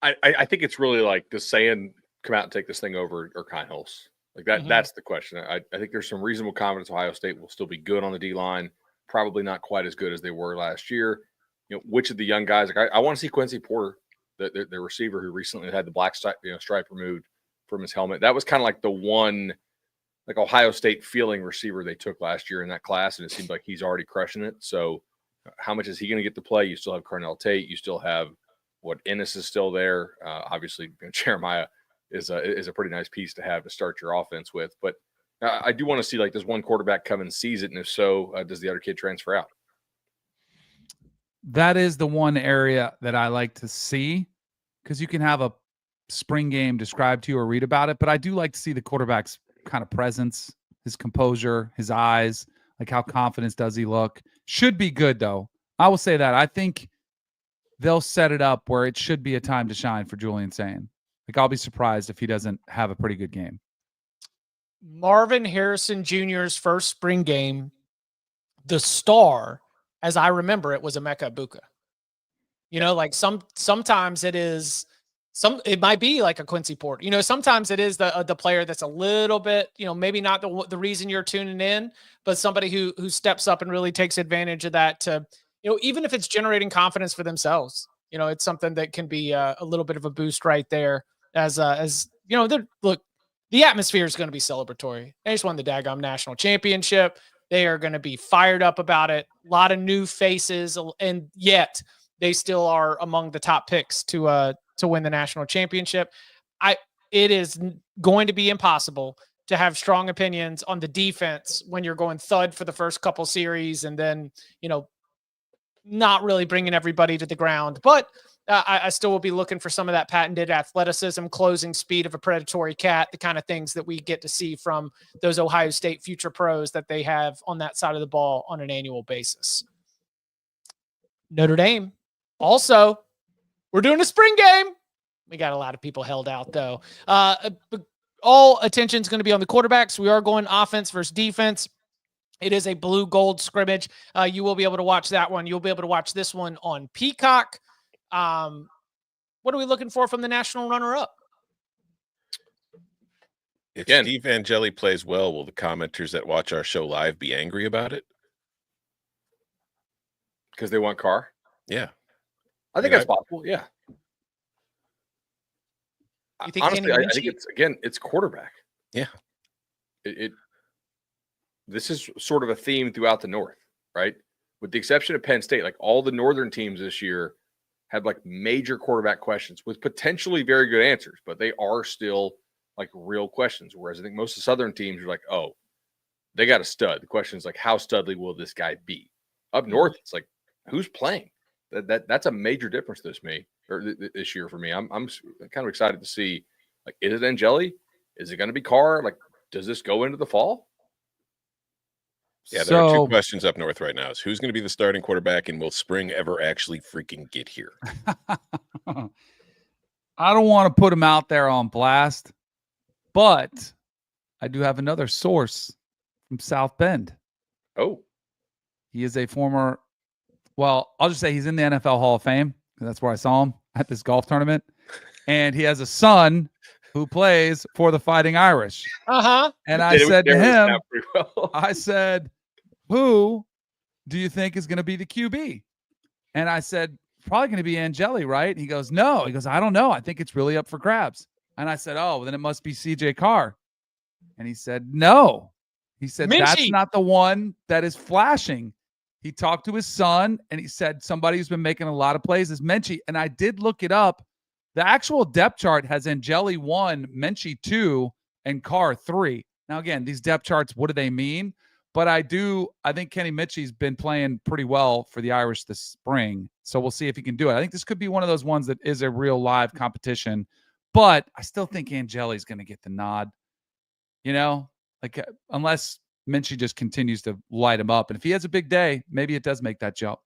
I think it's really like, does Sayin come out and take this thing over or Kineholz? Like that. Mhm. That's the question. I think there's some reasonable confidence Ohio State will still be good on the D line. Probably not quite as good as they were last year. Which of the young guys? Like I want to see Quincy Porter, the receiver who recently had the black stripe removed from his helmet. That was kind of like the one, like Ohio State feeling receiver they took last year in that class, and it seemed like he's already crushing it. So, how much is he going to get to play? You still have Carnell Tate. You still have Ennis is still there. Obviously, Jeremiah is a pretty nice piece to have to start your offense with. But I do want to see, like, does one quarterback come and seize it? And if so, does the other kid transfer out? That is the one area that I like to see because you can have a spring game described to you or read about it. But I do like to see the quarterback's kind of presence, his composure, his eyes, like how confident does he look. Should be good, though. I will say that. I think they'll set it up where it should be a time to shine for Julian Sayin. Like, I'll be surprised if he doesn't have a pretty good game. Marvin Harrison Jr.'s first spring game, the star, as I remember it, was Emeka Egbuka. Like sometimes it is it might be like a Quincy Porter. Sometimes it is the player that's a little bit, maybe not the reason you're tuning in, but somebody who steps up and really takes advantage of that to, even if it's generating confidence for themselves, it's something that can be a little bit of a boost right there as look, the atmosphere is going to be celebratory. They just won the daggum national championship. They are going to be fired up about it. A lot of new faces, and yet they still are among the top picks to win the national championship. It is going to be impossible to have strong opinions on the defense when you're going thud for the first couple series and then, not really bringing everybody to the ground. But I still will be looking for some of that patented athleticism, closing speed of a predatory cat, the kind of things that we get to see from those Ohio State future pros that they have on that side of the ball on an annual basis. Notre Dame. Also, we're doing a spring game. We got a lot of people held out, though. All attention is going to be on the quarterbacks. We are going offense versus defense. It is a blue gold scrimmage. You will be able to watch that one. You'll be able to watch this one on Peacock. What are we looking for from the national runner-up? If Steve Angeli plays well, will the commenters that watch our show live be angry about it? Because they want Carr? Yeah. I think that's possible. Yeah. You think honestly, I think it's quarterback. Yeah. This is sort of a theme throughout the North, right? With the exception of Penn State, like all the Northern teams this year had like major quarterback questions with potentially very good answers, but they are still like real questions. Whereas I think most of the Southern teams are like, oh, they got a stud. The question is like, how studly will this guy be? Up North, it's like, who's playing? That's a major difference this year for me. I'm kind of excited to see, like, is it Angeli? Is it going to be Carr? Like, does this go into the fall? Yeah, there are two questions up north right now. Is who's going to be the starting quarterback, and will spring ever actually freaking get here? I don't want to put him out there on blast, but I do have another source from South Bend. Oh. He is a former, well, I'll just say he's in the NFL Hall of Fame. That's where I saw him at this golf tournament. and he has a son who plays for the Fighting Irish. And I said to him, I said, who do you think is going to be the QB? And I said, probably going to be Angeli, right? He goes, no. He goes, I don't know. I think it's really up for grabs. And I said, oh, then it must be CJ Carr. And he said, no. He said, that's not the one that is flashing. He talked to his son, and he said somebody who's been making a lot of plays is Minchie. And I did look it up. The actual depth chart has Angeli 1, Minchie 2, and Carr 3. Now, again, these depth charts, what do they mean? But I think Kenny Minchie's been playing pretty well for the Irish this spring. So we'll see if he can do it. I think this could be one of those ones that is a real live competition. But I still think Angeli's going to get the nod. Like unless Minchie just continues to light him up. And if he has a big day, maybe it does make that jump.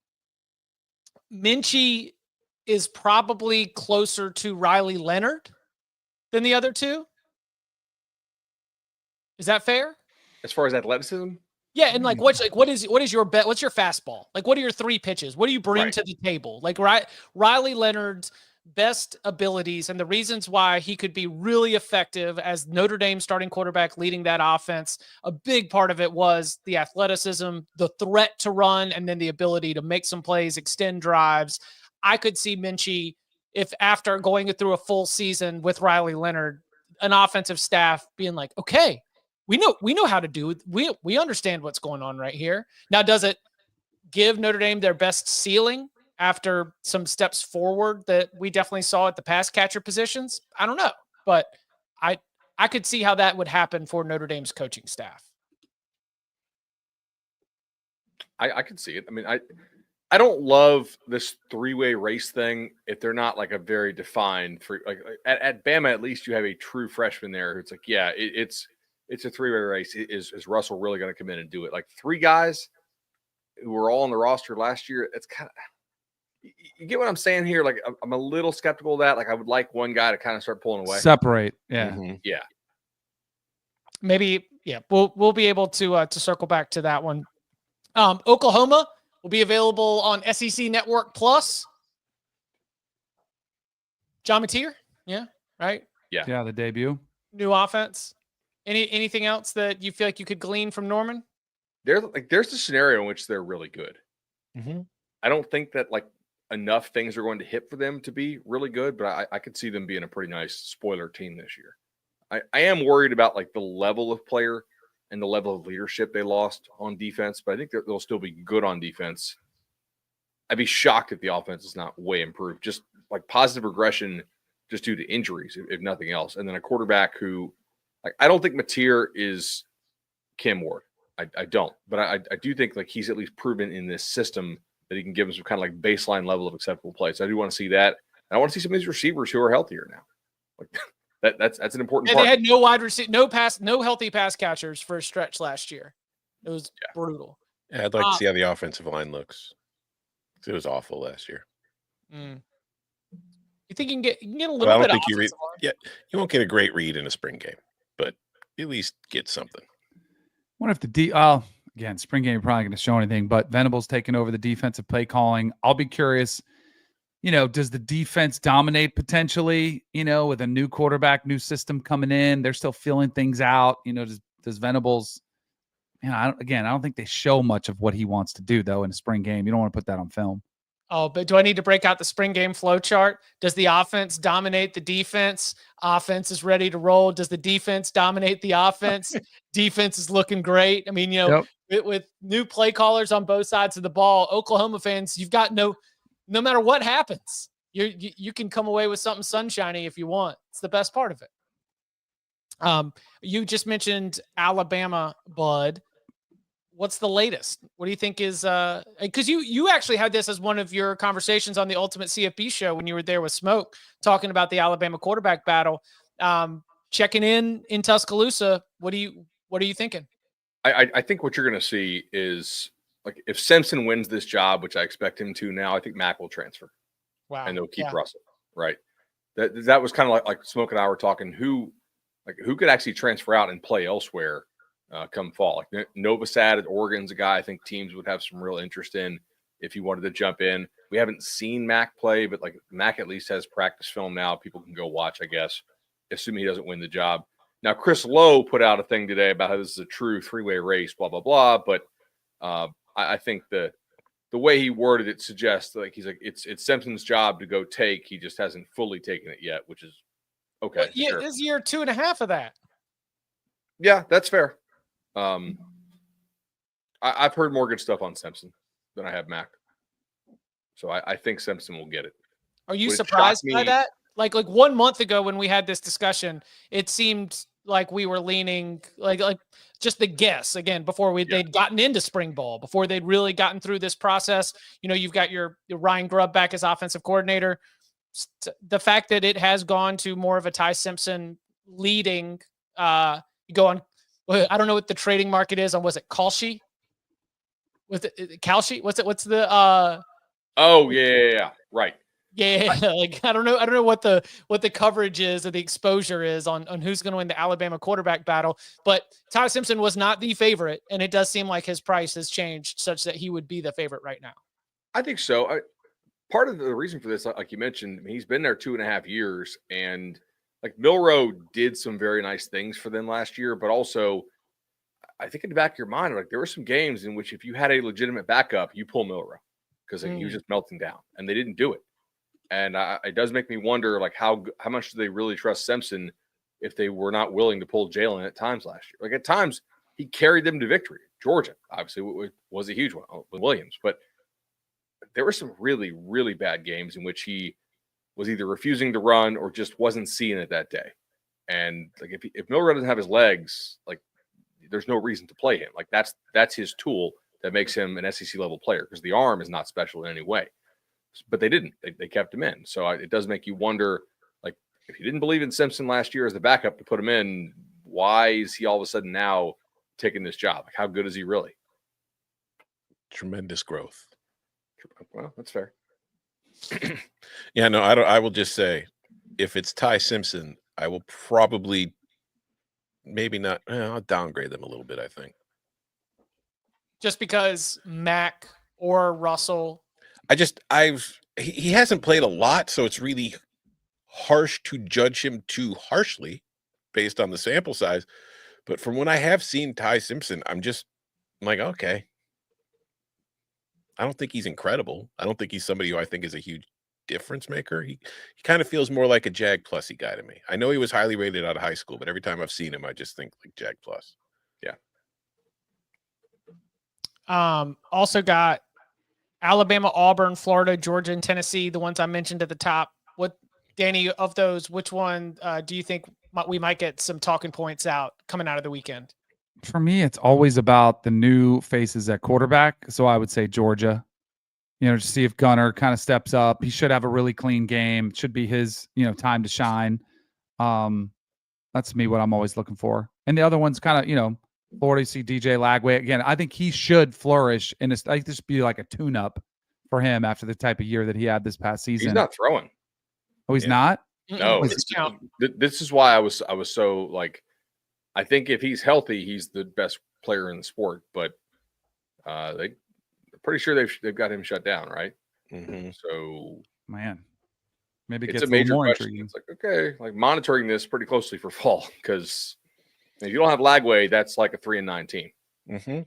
Minchie is probably closer to Riley Leonard than the other two. Is that fair? As far as athleticism? Yeah, and what is your bet? What's your fastball? Like, what are your 3 pitches? What do you bring to the table? Like, Riley Leonard's best abilities and the reasons why he could be really effective as Notre Dame starting quarterback leading that offense. A big part of it was the athleticism, the threat to run, and then the ability to make some plays, extend drives. I could see Minchie, if after going through a full season with Riley Leonard, an offensive staff being like, okay, we know how to do it. We understand what's going on right here. Now, does it give Notre Dame their best ceiling after some steps forward that we definitely saw at the pass catcher positions? I don't know, but I could see how that would happen for Notre Dame's coaching staff. I could see it. I mean, I don't love this 3-way race thing if they're not like a very defined at Bama. At least you have a true freshman there who's like, yeah, it's a 3-way race. Is Russell really going to come in and do it? Like 3 guys who were all on the roster last year. It's kind of, you get what I'm saying here? Like, I'm a little skeptical of that. Like, I would like one guy to kind of start pulling away. Separate. Yeah. Mm-hmm. Yeah. Maybe, yeah, we'll be able to circle back to that one. Oklahoma will be available on SEC Network Plus. John Mateer. Yeah. Right. Yeah. Yeah. The debut. New offense. Anything else that you feel like you could glean from Norman? There's a scenario in which they're really good. Mm-hmm. I don't think that enough things are going to hit for them to be really good, but I could see them being a pretty nice spoiler team this year. I am worried about the level of player and the level of leadership they lost on defense, but I think they'll still be good on defense. I'd be shocked if the offense is not way improved, just positive regression just due to injuries, if nothing else. And then a quarterback who, I don't think Mateer is Cam Ward. I don't, but I do think he's at least proven in this system that he can give them some kind of baseline level of acceptable play. So I do want to see that. And I want to see some of these receivers who are healthier now. That's an important part. They had no wide receiver, no healthy pass catchers for a stretch last year. It was brutal. Yeah, I'd like to see how the offensive line looks. It was awful last year. You think you can get a little bit of offensive line? Yeah, you won't get a great read in a spring game, but at least get something. I wonder if again, spring game probably going to show anything, but Venables taking over the defensive play calling. I'll be curious, does the defense dominate potentially, with a new quarterback, new system coming in? They're still feeling things out. Does Venables, I don't think they show much of what he wants to do, though, in a spring game. You don't want to put that on film. Oh, but do I need to break out the spring game flow chart? Does the offense dominate the defense? Offense is ready to roll. Does the defense dominate the offense? Defense is looking great. I mean, with new play callers on both sides of the ball, Oklahoma fans, you've got no matter what happens, you can come away with something sunshiny if you want. It's the best part of it. You just mentioned Alabama, Bud. What's the latest? What do you think is because you actually had this as one of your conversations on the Ultimate CFB show when you were there with Smoke talking about the Alabama quarterback battle. Checking in Tuscaloosa. What are you thinking? I think what you're going to see is if Simpson wins this job, which I expect him to now, I think Mac will transfer. Wow. And they'll keep Russell. Right. That was kind of like Smoke and I were talking who could actually transfer out and play elsewhere. Come fall. Novosad at Oregon's a guy I think teams would have some real interest in if he wanted to jump in. We haven't seen Mac play, but like Mac at least has practice film now. People can go watch, I guess, assuming he doesn't win the job. Now, Chris Lowe put out a thing today about how this is a true three-way race, blah, blah, blah. But I think the way he worded it suggests like he's like, it's Simpson's job to go take. He just hasn't fully taken it yet, which is okay. Well, yeah, sure. this is year 2.5 of that. Yeah, that's fair. I've heard more good stuff on Simpson than I have Mac. So I think Simpson will get it. Are you Would it surprised shock by me- that? Like 1 month ago when we had this discussion, it seemed like we were leaning like just the guess again before they'd gotten into spring ball, before they'd really gotten through this process. You know, you've got your Ryan Grubb back as offensive coordinator. The fact that it has gone to more of a Ty Simpson leading, you go on. I don't know what the trading market is on. Was it Kalshi? Was it Kalshi? What's the? Oh yeah, right. Yeah, like I don't know what the coverage is or the exposure is on who's going to win the Alabama quarterback battle. But Ty Simpson was not the favorite, and it does seem like his price has changed such that he would be the favorite right now. I think so. Part of the reason for this, like you mentioned, I mean, he's been there 2.5 years, and like Milroe did some very nice things for them last year, but also I think in the back of your mind, like there were some games in which if you had a legitimate backup, you pull Milroe because he was just melting down, and they didn't do it. And it does make me wonder, like how much do they really trust Simpson if they were not willing to pull Jalen at times last year? Like at times he carried them to victory. Georgia obviously was a huge one with Williams, but there were some really, really bad games in which he was either refusing to run or just wasn't seeing it that day. And like if Milroe doesn't have his legs, like there's no reason to play him. Like that's his tool that makes him an SEC level player because the arm is not special in any way. But they didn't. They kept him in. So it does make you wonder, like, if you didn't believe in Simpson last year as the backup to put him in, why is he all of a sudden now taking this job? Like, how good is he really? Tremendous growth. Well, that's fair. Yeah, no, I will just say, if it's Ty Simpson, I will probably maybe not. I'll downgrade them a little bit, I think. Just because Mac or Russell. He hasn't played a lot, so it's really harsh to judge him too harshly based on the sample size. But from when I have seen Ty Simpson, I'm like, okay. I don't think he's incredible. I don't think he's somebody who I think is a huge difference maker. He kind of feels more like a Jag Plussy guy to me. I know he was highly rated out of high school, but every time I've seen him, I just think like Jag Plus. Yeah. Also got Alabama, Auburn, Florida, Georgia, and Tennessee, the ones I mentioned at the top. What, Danny, of those, which one do you think we might get some talking points out coming out of the weekend? For me, it's always about the new faces at quarterback. So I would say Georgia, to see if Gunner kind of steps up. He should have a really clean game. It should be his, time to shine. That's me, what I'm always looking for. And the other one's kind of, Florida, you see DJ Lagway. Again, I think he should flourish. And I think this be like a tune-up for him after the type of year that he had this past season. He's not throwing. Oh, he's not? No. This is why I was so like, I think if he's healthy, he's the best player in the sport. But they're pretty sure they've got him shut down, right? Mm-hmm. So, man, maybe it it's gets a major more question. intriguing. It's like, okay, like monitoring this pretty closely for fall because if you don't have Lagway, that's like a 3-9 team. Mm-hmm.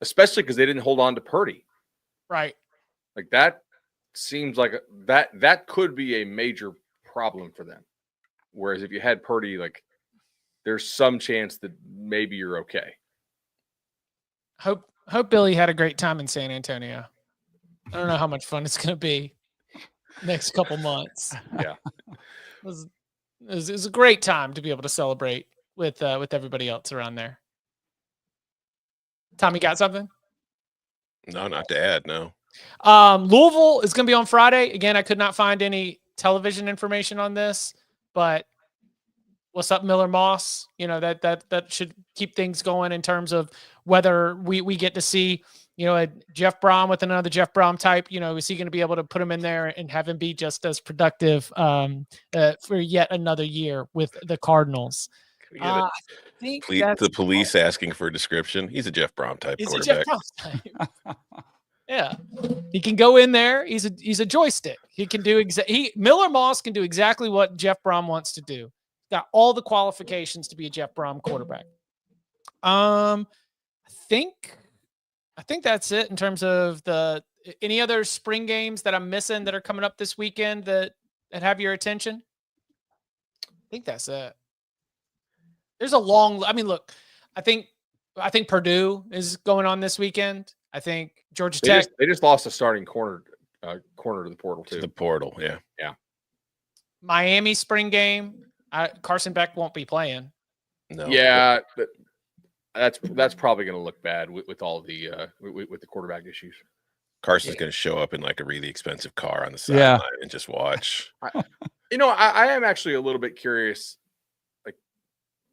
Especially because they didn't hold on to Purdy. Right. Like that seems like that could be a major problem for them. Whereas if you had Purdy, like there's some chance that maybe you're okay. Hope Billy had a great time in San Antonio. I don't know how much fun it's going to be next couple months. Yeah. It was a great time to be able to celebrate with everybody else around there. Tommy, got something? No, not to add. No. Louisville is going to be on Friday. Again, I could not find any television information on this, but what's up, Miller Moss? That should keep things going in terms of whether we get to see, a Jeff Brom with another Jeff Brom type. Is he going to be able to put him in there and have him be just as productive for yet another year with the Cardinals? I think the police asking for a description. He's a Jeff Brom type quarterback. A Jeff Brom type. Yeah, he can go in there. He's a joystick. He can do Miller Moss can do exactly what Jeff Brom wants to do. Got all the qualifications to be a Jeff Brom quarterback. I think that's it in terms of any other spring games that I'm missing that are coming up this weekend that have your attention. I think that's it. There's a long. I mean, look, I think Purdue is going on this weekend. I think Georgia Tech. They just lost a starting corner to the portal too. The portal, yeah. Miami spring game. Carson Beck won't be playing. No. Yeah, but that's probably going to look bad with all the with the quarterback issues. Carson's going to show up in like a really expensive car on the sideline and just watch. I am actually a little bit curious. Like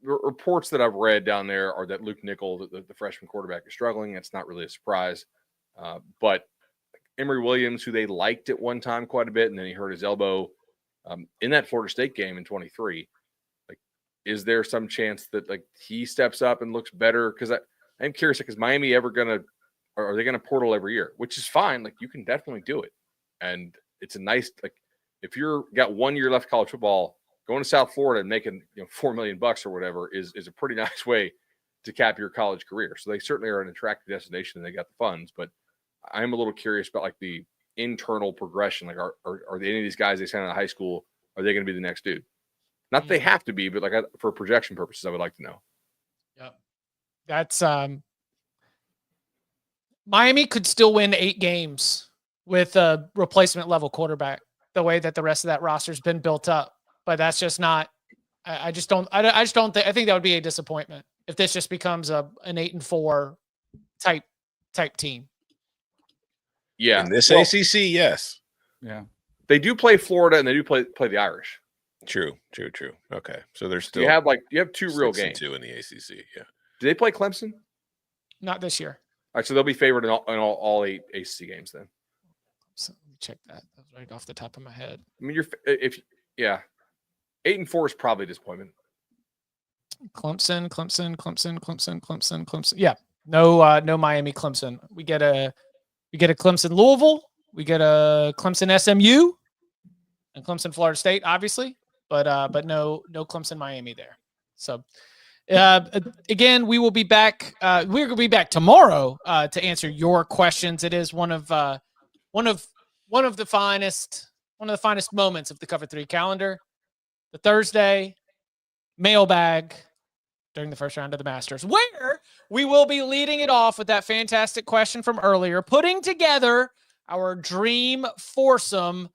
the reports that I've read down there are that Luke Nickel, the freshman quarterback, is struggling. It's not really a surprise, but Emory Williams, who they liked at one time quite a bit, and then he hurt his elbow in that Florida State game in 23. Like, is there some chance that like he steps up and looks better? Because I'm curious, because Miami are they going to portal every year, which is fine. Like you can definitely do it, and it's a nice like if you're got 1 year left of college football, going to South Florida and making $4 million or whatever is a pretty nice way to cap your college career. So they certainly are an attractive destination and they got the funds. But I'm a little curious about like the internal progression. Like are any of these guys they sent out of high school, are they going to be the next dude? Not that they have to be, but like for projection purposes, I would like to know. Yep. That's Miami could still win 8 games with a replacement level quarterback, the way that the rest of that roster's been built up. But that's just not. I just don't think. I think that would be a disappointment if this just becomes an 8-4 type team. Yeah, in this ACC, yes. Yeah, they do play Florida and they do play the Irish. True. Okay, so there's still you have 2 real games. 2 in the ACC. Yeah. Do they play Clemson? Not this year. All right, so they'll be favored in all 8 ACC games then. So let me check that. That was right off the top of my head. I mean, 8-4 is probably a disappointment. Clemson. Yeah, no Miami Clemson. We get a Clemson Louisville. We get a Clemson SMU, and Clemson Florida State, obviously, but no Clemson Miami there. So. Again, we will be back. We're going to be back tomorrow to answer your questions. It is one of the finest moments of the Cover 3 calendar. The Thursday mailbag during the first round of the Masters, where we will be leading it off with that fantastic question from earlier, putting together our dream foursome.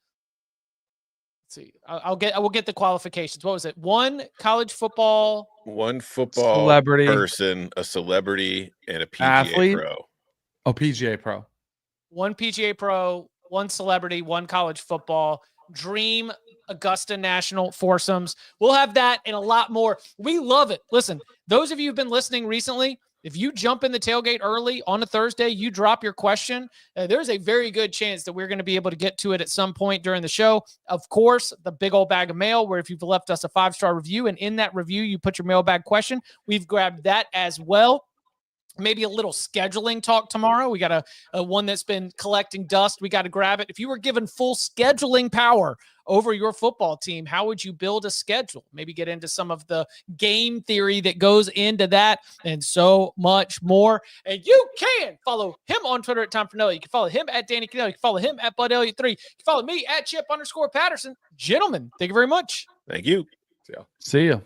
Let's see. I will get the qualifications. What was it? One football celebrity person, a celebrity, and a PGA athlete. pro. Oh, PGA pro. One PGA pro, one celebrity, one college football. Dream Augusta National foursomes. We'll have that and a lot more. We love it. Listen, those of you who've been listening recently, if you jump in the tailgate early on a Thursday, you drop your question, there's a very good chance that we're going to be able to get to it at some point during the show. Of course, the big old bag of mail, where if you've left us a 5-star review and in that review you put your mailbag question, we've grabbed that as well. Maybe a little scheduling talk tomorrow. We got a one that's been collecting dust. We got to grab it. If you were given full scheduling power over your football team, how would you build a schedule? Maybe get into some of the game theory that goes into that and so much more. And you can follow him on Twitter at Tom Fornelli. You can follow him at Danny Kanell. You can follow him at Bud Elliott 3. You can follow me at Chip _Patterson. Gentlemen, thank you very much. Thank you. See ya.